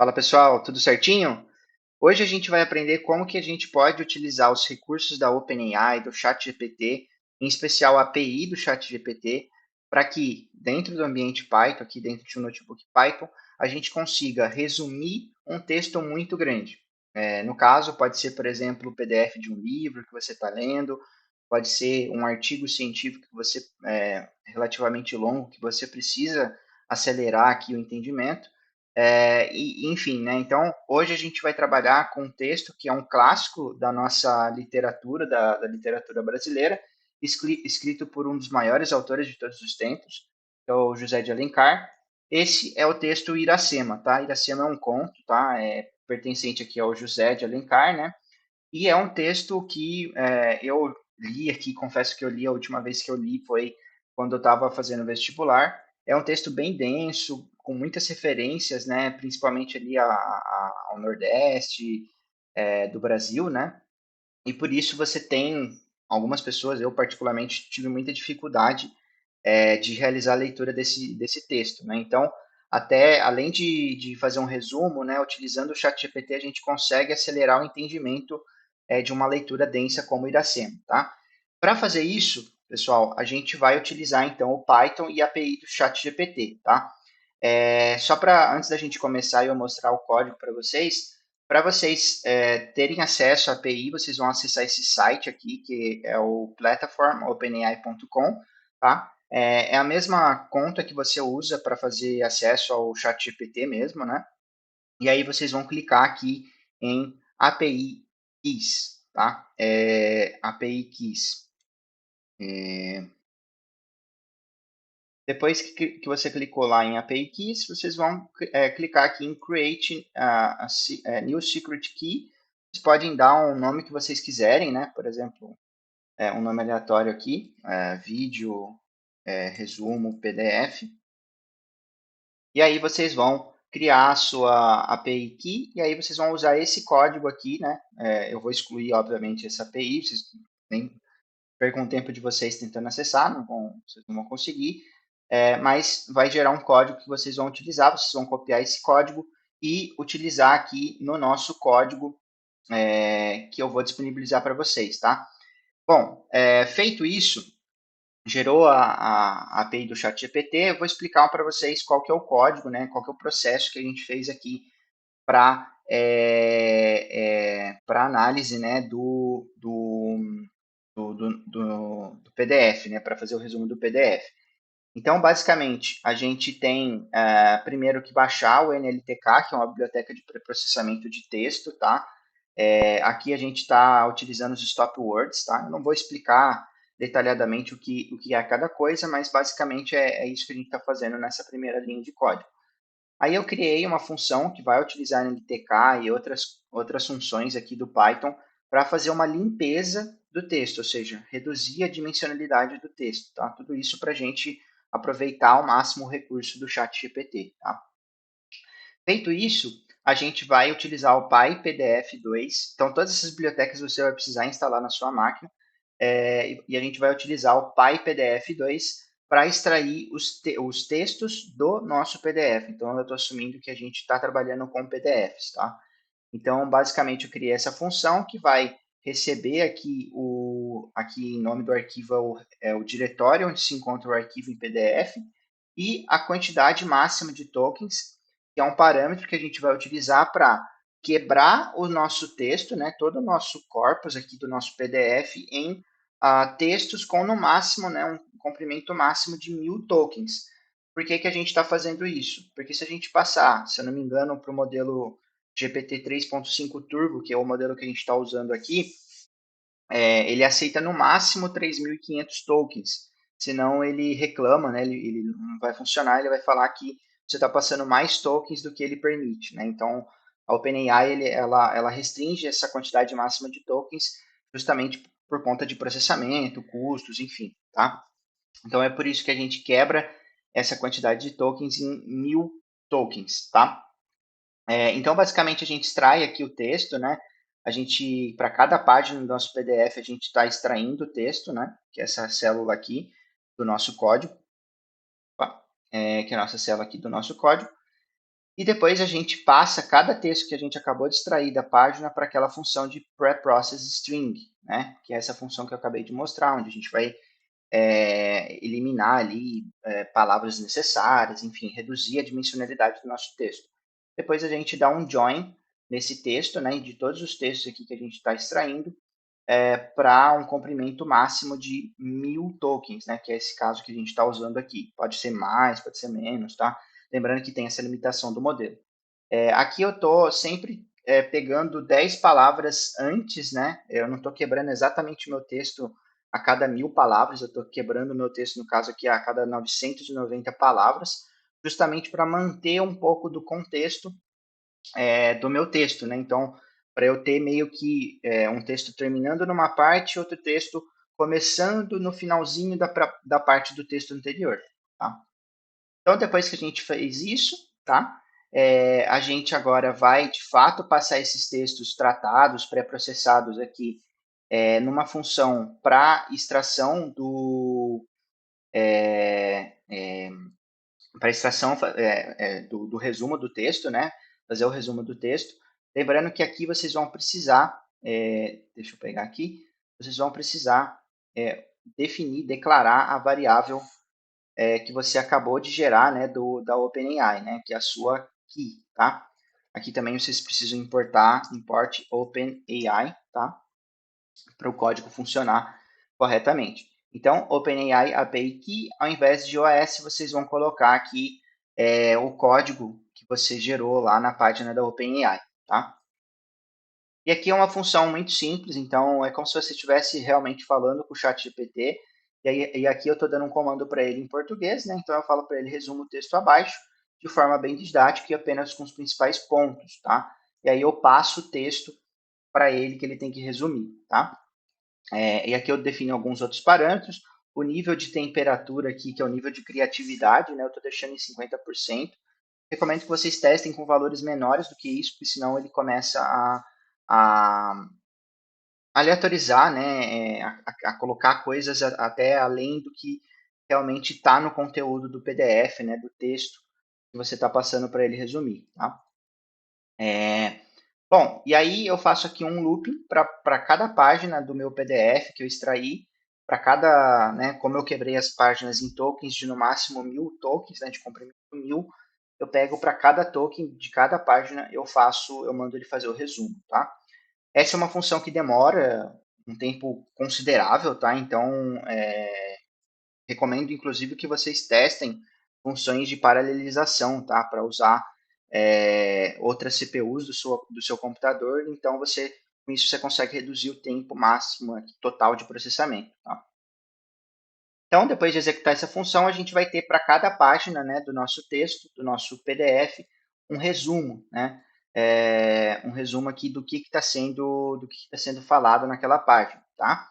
Fala pessoal, tudo certinho? Hoje a gente vai aprender como que a gente pode utilizar os recursos da OpenAI, do ChatGPT, em especial a API do ChatGPT, para que dentro do ambiente Python, aqui dentro de um notebook Python, a gente consiga resumir um texto muito grande. No caso, pode ser, por exemplo, o PDF de um livro que você está lendo, pode ser um artigo científico que você relativamente longo que você precisa acelerar aqui o entendimento. Enfim, né? Então, hoje a gente vai trabalhar com um texto que é um clássico da nossa literatura, da literatura brasileira, escrito por um dos maiores autores de todos os tempos, que é o José de Alencar. Esse é o texto Iracema, tá? Iracema é um conto, tá? É pertencente aqui ao José de Alencar, né? E é um texto que eu li aqui, confesso que eu li, a última vez que eu li foi quando eu estava fazendo vestibular. É um texto bem denso, com muitas referências, né, principalmente ali ao Nordeste do Brasil, né? E por isso você tem algumas pessoas, eu particularmente tive muita dificuldade de realizar a leitura desse texto, né? Então, até além de fazer um resumo, né, utilizando o ChatGPT, a gente consegue acelerar o entendimento de uma leitura densa como Iracema, tá? Para fazer isso, pessoal, a gente vai utilizar então o Python e a API do ChatGPT, tá? Só para antes da gente começar e eu mostrar o código para vocês terem acesso à API, vocês vão acessar esse site aqui, que é o platform.openai.com, tá? É a mesma conta que você usa para fazer acesso ao ChatGPT mesmo, né? E aí vocês vão clicar aqui em API Keys, tá? API Keys. Depois que você clicou lá em API Keys, vocês vão clicar aqui em Create New Secret Key. Vocês podem dar um nome que vocês quiserem, né? Por exemplo, um nome aleatório aqui, vídeo, resumo, PDF. E aí vocês vão criar a sua API Key, e aí vocês vão usar esse código aqui, né? Eu vou excluir, obviamente, essa API, vocês nem percam o tempo de vocês tentando acessar, vocês não vão conseguir, mas vai gerar um código que vocês vão utilizar, vocês vão copiar esse código e utilizar aqui no nosso código que eu vou disponibilizar para vocês, tá? Bom, feito isso, gerou a API do ChatGPT, eu vou explicar para vocês qual que é o código, né, qual que é o processo que a gente fez aqui para análise, né, do PDF, né, para fazer o resumo do PDF. Então, basicamente, a gente tem primeiro que baixar o NLTK, que é uma biblioteca de processamento de texto, tá? Aqui a gente está utilizando os stop words, tá? Eu não vou explicar detalhadamente o que é cada coisa, mas basicamente é isso que a gente está fazendo nessa primeira linha de código. Aí eu criei uma função que vai utilizar NLTK e outras funções aqui do Python para fazer uma limpeza do texto, ou seja, reduzir a dimensionalidade do texto, tá? Tudo isso para a gente aproveitar ao máximo o recurso do ChatGPT, tá? Feito isso, a gente vai utilizar o PyPDF2. Então, todas essas bibliotecas você vai precisar instalar na sua máquina. E a gente vai utilizar o PyPDF2 para extrair os textos do nosso PDF. Então, eu estou assumindo que a gente está trabalhando com PDFs, tá? Então, basicamente, eu criei essa função que vai receber aqui em nome do arquivo o diretório onde se encontra o arquivo em PDF e a quantidade máxima de tokens, que é um parâmetro que a gente vai utilizar para quebrar o nosso texto, né, todo o nosso corpus aqui do nosso PDF em textos com no máximo, né, um comprimento máximo de 1.000 tokens. Por que a gente está fazendo isso? Porque se a gente passar, se eu não me engano, para o modelo GPT 3.5 Turbo, que é o modelo que a gente está usando aqui, ele aceita no máximo 3.500 tokens. Senão ele reclama, né? Ele não vai funcionar, ele vai falar que você está passando mais tokens do que ele permite, né? Então, a OpenAI ela restringe essa quantidade máxima de tokens justamente por conta de processamento, custos, enfim, tá? Então é por isso que a gente quebra essa quantidade de tokens em 1.000 tokens, tá? Então, basicamente, a gente extrai aqui o texto, né? Para cada página do nosso PDF, a gente está extraindo o texto, né? Que é essa célula aqui do nosso código, tá? Que é a nossa célula aqui do nosso código. E depois a gente passa cada texto que a gente acabou de extrair da página para aquela função de preprocess string, né? Que é essa função que eu acabei de mostrar, onde a gente vai eliminar ali palavras necessárias, enfim, reduzir a dimensionalidade do nosso texto. Depois a gente dá um join nesse texto, né, de todos os textos aqui que a gente está extraindo, para um comprimento máximo de 1000 tokens, né, que é esse caso que a gente está usando aqui. Pode ser mais, pode ser menos, tá? Lembrando que tem essa limitação do modelo. Aqui eu estou sempre pegando 10 palavras antes, né? Eu não estou quebrando exatamente o meu texto a cada 1000 palavras, eu estou quebrando o meu texto, no caso aqui, a cada 990 palavras, justamente para manter um pouco do contexto do meu texto, né? Então, para eu ter meio que um texto terminando numa parte, outro texto começando no finalzinho da parte do texto anterior, tá? Então, depois que a gente fez isso, tá? A gente agora vai, de fato, passar esses textos tratados, pré-processados aqui, numa função para extração para extração do resumo do texto, né? Fazer o resumo do texto. Lembrando que aqui vocês vão precisar, deixa eu pegar aqui, vocês vão precisar definir, declarar a variável que você acabou de gerar, né, da OpenAI, né, que é a sua key, tá? Aqui também vocês precisam importar, import OpenAI, tá? Para o código funcionar corretamente. Então, OpenAI API Key, ao invés de OS, vocês vão colocar aqui o código que você gerou lá na página da OpenAI, tá? E aqui é uma função muito simples, então é como se você estivesse realmente falando com o chat GPT, e aqui eu estou dando um comando para ele em português, né? Então eu falo para ele resuma o texto abaixo, de forma bem didática e apenas com os principais pontos, tá? E aí eu passo o texto para ele que ele tem que resumir, tá? E aqui eu defino alguns outros parâmetros, o nível de temperatura aqui, que é o nível de criatividade, né? Eu estou deixando em 50%. Recomendo que vocês testem com valores menores do que isso, porque senão ele começa a aleatorizar, né, a colocar coisas até além do que realmente está no conteúdo do PDF, né, do texto que você está passando para ele resumir, tá? Bom, e aí eu faço aqui um looping para cada página do meu PDF que eu extraí, para cada, né, como eu quebrei as páginas em tokens de no máximo 1000 tokens, né, de comprimento 1000, eu pego para cada token de cada página, eu mando ele fazer o resumo, tá? Essa é uma função que demora um tempo considerável, tá? Então, recomendo inclusive que vocês testem funções de paralelização, tá? Para usar outras CPUs do seu computador. Então, com isso você consegue reduzir o tempo máximo total de processamento, tá? Então, depois de executar essa função, a gente vai ter para cada página, né, do nosso texto, do nosso PDF, um resumo, né? Um resumo aqui do que está sendo falado naquela página, tá?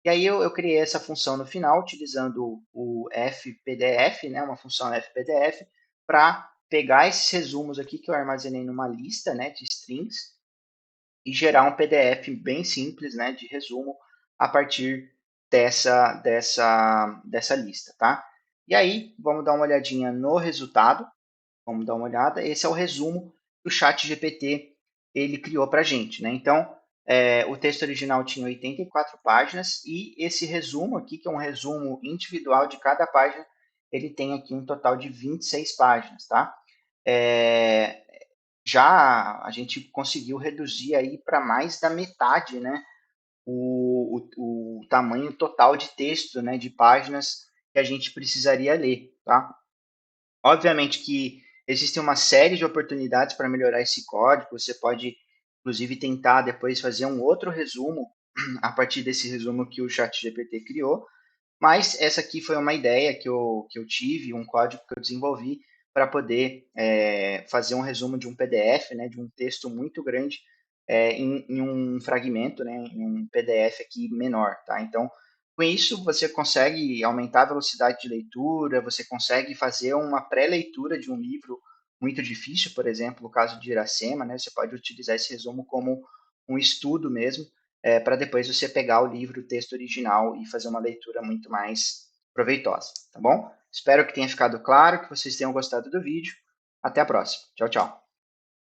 E aí eu criei essa função no final, utilizando o fpdf, né, uma função fpdf, para pegar esses resumos aqui que eu armazenei numa lista, né, de strings e gerar um PDF bem simples, né, de resumo a partir dessa lista, tá? E aí, vamos dar uma olhadinha no resultado. Vamos dar uma olhada. Esse é o resumo que o chat GPT ele criou para a gente, né? Então, o texto original tinha 84 páginas e esse resumo aqui, que é um resumo individual de cada página, ele tem aqui um total de 26 páginas, tá? É, já a gente conseguiu reduzir aí para mais da metade, né? O tamanho total de texto, né? De páginas que a gente precisaria ler, tá? Obviamente que existe uma série de oportunidades para melhorar esse código. Você pode, inclusive, tentar depois fazer um outro resumo a partir desse resumo que o ChatGPT criou. Mas essa aqui foi uma ideia que eu tive, um código que eu desenvolvi para poder fazer um resumo de um PDF, né, de um texto muito grande em um fragmento, né, em um PDF aqui menor, tá? Então, com isso, você consegue aumentar a velocidade de leitura, você consegue fazer uma pré-leitura de um livro muito difícil, por exemplo, o caso de Iracema, né? Você pode utilizar esse resumo como um estudo mesmo, para depois você pegar o livro, o texto original e fazer uma leitura muito mais proveitosa, tá bom? Espero que tenha ficado claro, que vocês tenham gostado do vídeo. Até a próxima. Tchau, tchau.